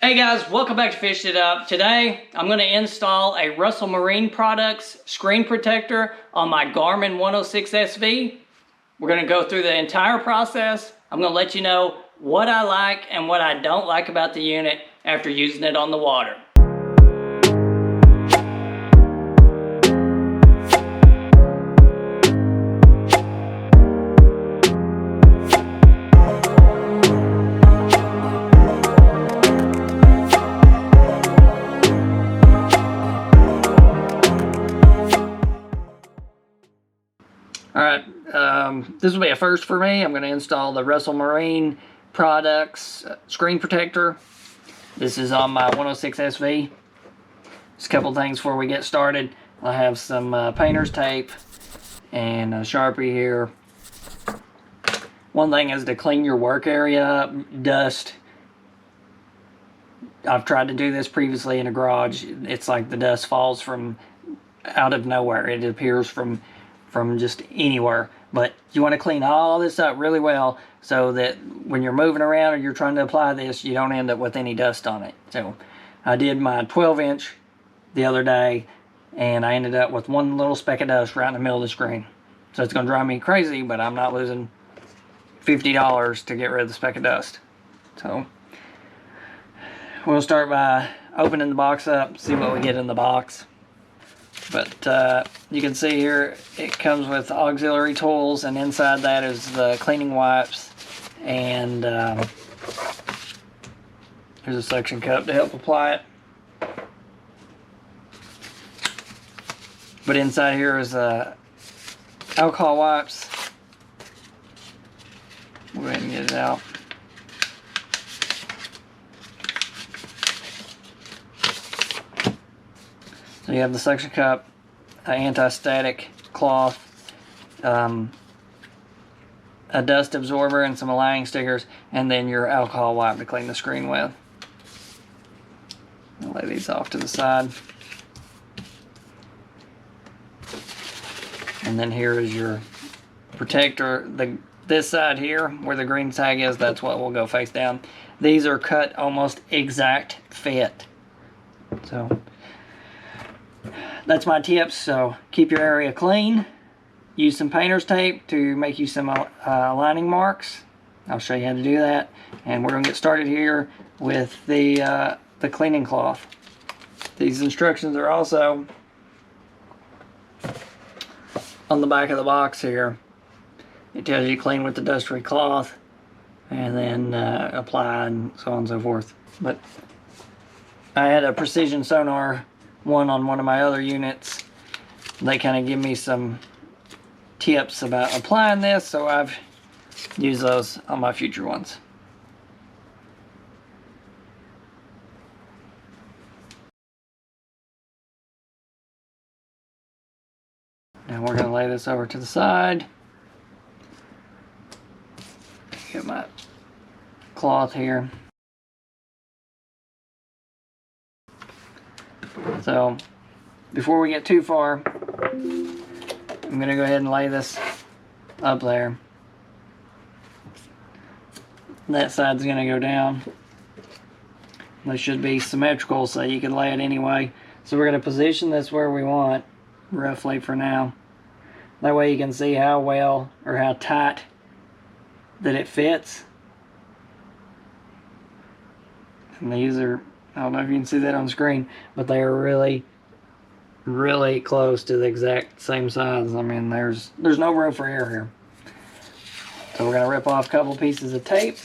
Hey guys, welcome back to Fish It Up. Today, I'm going to install a Russell Marine Products screen protector on my Garmin 106 SV. We're going to go through the entire process. I'm going to let you know what I like and what I don't like about the unit after using it on the water. Alright, this will be a first for me. I'm going to install the Russell Marine Products screen protector. This is on my 106 SV. Just a couple things before we get started. I have some painter's tape and a Sharpie here. One thing is to clean your work area up, dust. I've tried to do this previously in a garage. It's like the dust falls from out of nowhere. It appears from just anywhere. But you want to clean all this up really well so that when you're moving around or you're trying to apply this, you don't end up with any dust on it. So I did my 12-inch the other day and I ended up with one little speck of dust right in the middle of the screen. So it's going to drive me crazy, but I'm not losing $50 to get rid of the speck of dust. So we'll start by opening the box up, see what we get in the box. But you can see here it comes with auxiliary tools, and inside that is the cleaning wipes, and there's a suction cup to help apply it. But inside here is alcohol wipes. We'll go ahead and get it out. So you have the suction cup, an anti-static cloth, a dust absorber and some aligning stickers, and then your alcohol wipe to clean the screen with. I'll lay these off to the side. And then here is your protector. This side here, where the green tag is, that's what will go face down. These are cut almost exact fit. So that's my tips. So keep your area clean. Use some painter's tape to make you some aligning marks. I'll show you how to do that. And we're going to get started here with the cleaning cloth. These instructions are also on the back of the box here. It tells you to clean with the dust-free cloth and then apply and so on and so forth. But I had a precision sonar one on one of my other units. They kind of give me some tips about applying this, so I've used those on my future ones. Now we're going to lay this over to the side. Get my cloth here. So before we get too far, I'm going to go ahead and lay this up there. That side's going to go down. This should be symmetrical so you can lay it anyway. So we're going to position this where we want, roughly for now. That way you can see how well or how tight that it fits. And these are, I don't know if you can see that on screen, but they are really, really close to the exact same size. I mean, there's no room for error here. So we're going to rip off a couple pieces of tape,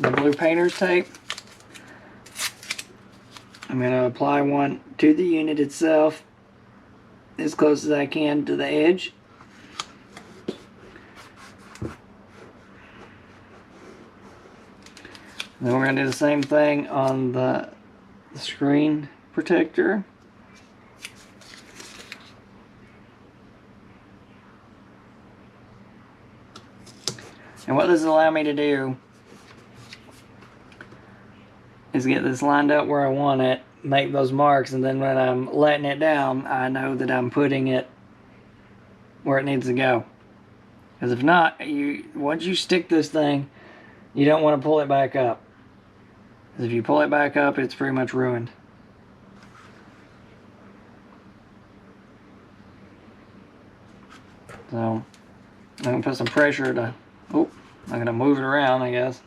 the blue painter's tape. I'm going to apply one to the unit itself, as close as I can to the edge. Then we're going to do the same thing on the screen protector. And what this allows me to do is get this lined up where I want it, make those marks, and then when I'm letting it down, I know that I'm putting it where it needs to go. Because if not, once you stick this thing, you don't want to pull it back up. Because if you pull it back up, it's pretty much ruined. So I'm going to put some pressure to, oh, I'm going to move it around, I guess.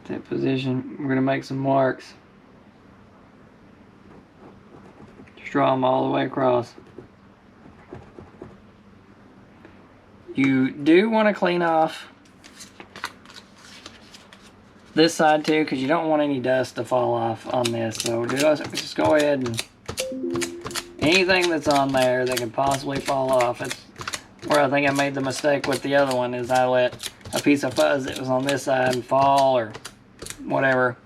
That position, we're going to make some marks. Just draw them all the way across. You do want to clean off this side too, because you don't want any dust to fall off on this. So just go ahead and anything that's on there that could possibly fall off. It's where I think I made the mistake with the other one, is I let a piece of fuzz that was on this side fall or whatever.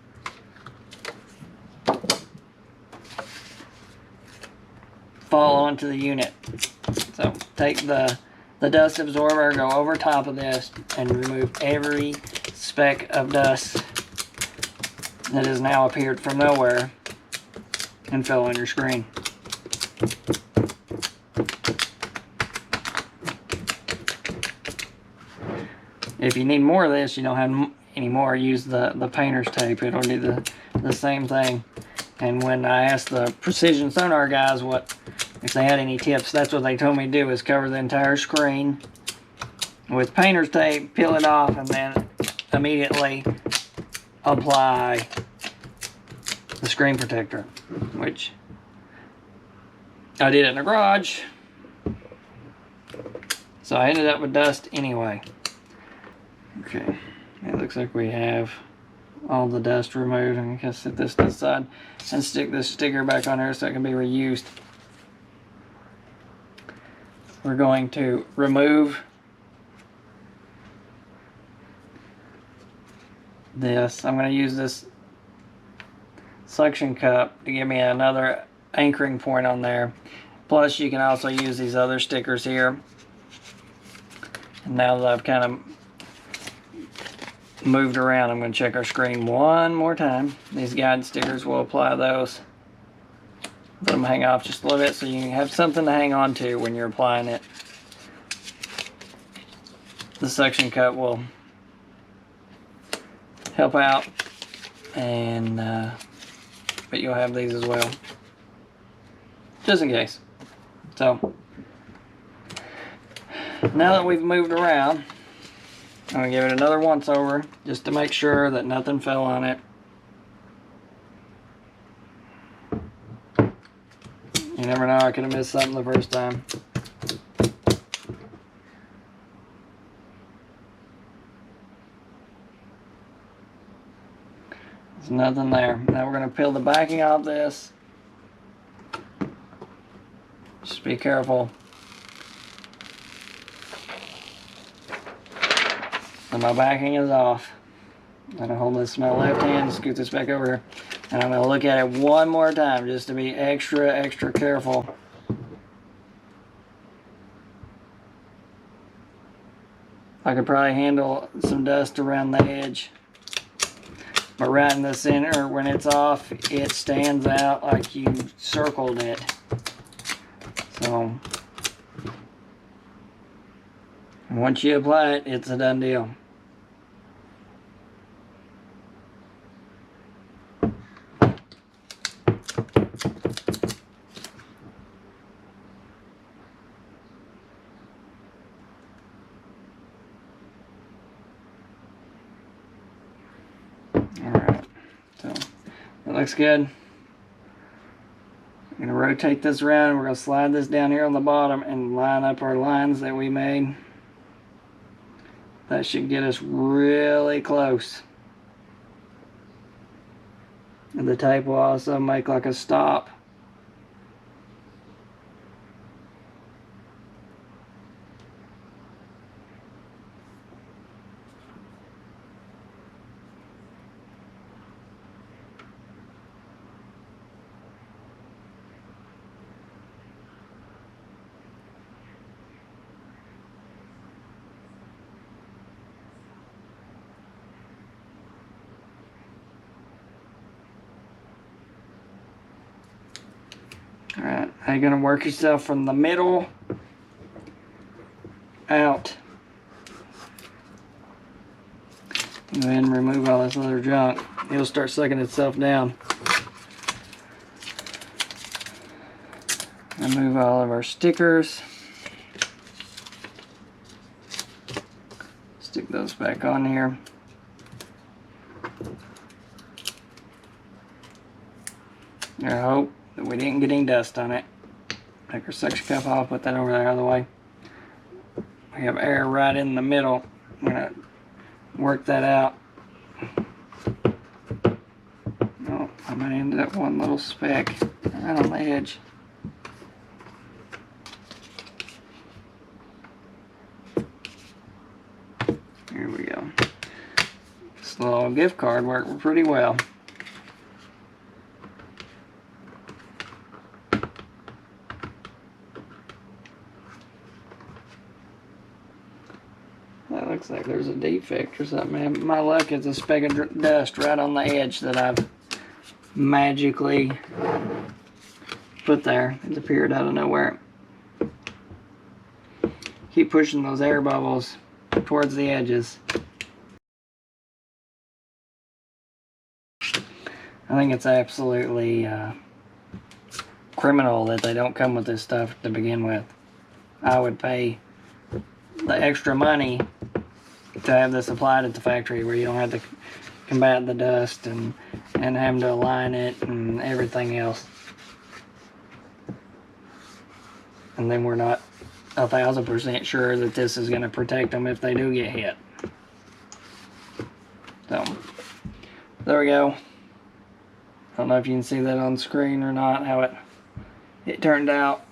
Fall onto the unit. So take the dust absorber, go over top of this, and remove every speck of dust that has now appeared from nowhere and fell on your screen. If you need more of this, you don't have any more, use the painter's tape. It'll do the same thing. And when I asked the precision sonar guys if they had any tips, that's what they told me to do, is cover the entire screen with painter's tape, peel it off, and then immediately apply the screen protector, which I did in the garage. So I ended up with dust anyway. Okay, it looks like we have all the dust removed. I'm gonna set this to the side and stick this sticker back on there so it can be reused. We're going to remove this. I'm going to use this suction cup to give me another anchoring point on there. Plus you can also use these other stickers here. And now that I've kind of moved around, I'm going to check our screen one more time. These guide stickers, will apply those. Let them hang off just a little bit so you have something to hang on to when you're applying it. The suction cup will help out, and but you'll have these as well, just in case. So now that we've moved around, I'm going to give it another once over just to make sure that nothing fell on it. You never know, I could have missed something the first time. There's nothing there. Now we're going to peel the backing off this. Just be careful. So my backing is off. I'm going to hold this in my left hand, scoot this back over here. And I'm going to look at it one more time just to be extra careful. I could probably handle some dust around the edge. But right in the center, when it's off, it stands out like you circled it. So once you apply it, it's a done deal. Alright, so it looks good. I'm going to rotate this around. We're going to slide this down here on the bottom and line up our lines that we made. That should get us really close. And the tape will also make like a stop. Now you're gonna work yourself from the middle out. Go ahead and remove all this other junk. It'll start sucking itself down. Remove all of our stickers. Stick those back on here. I hope that we didn't get any dust on it. Take our suction cup off, put that over there out of the way. We have air right in the middle. I'm gonna work that out. Oh, I might end up one little speck right on the edge. Here we go. This little gift card worked pretty well. That looks like there's a defect or something. My luck, it's a speck of dust right on the edge that I've magically put there. It's appeared out of nowhere. Keep pushing those air bubbles towards the edges. I think it's absolutely criminal that they don't come with this stuff to begin with. I would pay the extra money to have this applied at the factory where you don't have to combat the dust and having to align it and everything else. And then we're not 1,000% sure that this is going to protect them if they do get hit. So, there we go. I don't know if you can see that on screen or not, how it turned out.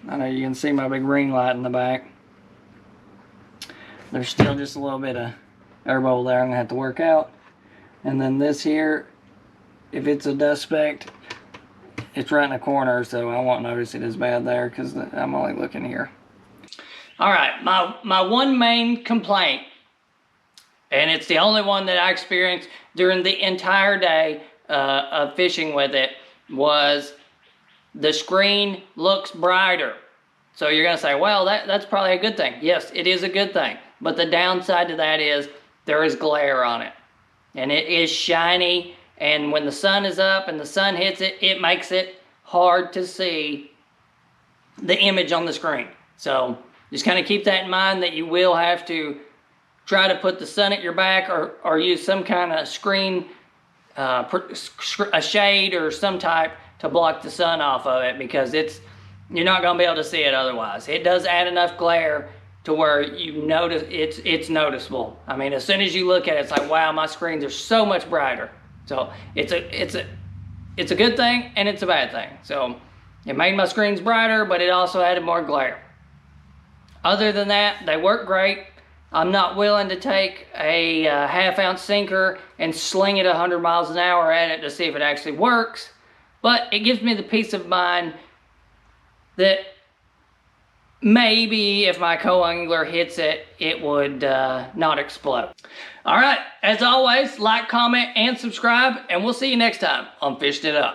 I know you can see my big ring light in the back. There's still just a little bit of air bubble there I'm going to have to work out. And then this here, if it's a dust speck, it's right in the corner, so I won't notice it as bad there because I'm only looking here. Alright, my one main complaint, and it's the only one that I experienced during the entire day of fishing with it, was the screen looks brighter. So you're going to say, well, that's probably a good thing. Yes, it is a good thing. But the downside to that is there is glare on it. And it is shiny. And when the sun is up and the sun hits it, it makes it hard to see the image on the screen. So just kind of keep that in mind, that you will have to try to put the sun at your back or use some kind of screen, a shade or some type to block the sun off of it, because you're not going to be able to see it otherwise. It does add enough glare to where you notice it's noticeable. I mean, as soon as you look at it, it's like, wow, my screens are so much brighter. So it's a good thing and it's a bad thing. So it made my screens brighter, but it also added more glare. Other than that, they work great. I'm not willing to take a half-ounce sinker and sling it 100 miles an hour at it to see if it actually works, but it gives me the peace of mind that maybe if my co-angler hits it, it would not explode. All right, as always, like, comment, and subscribe, and we'll see you next time on Fished It Up.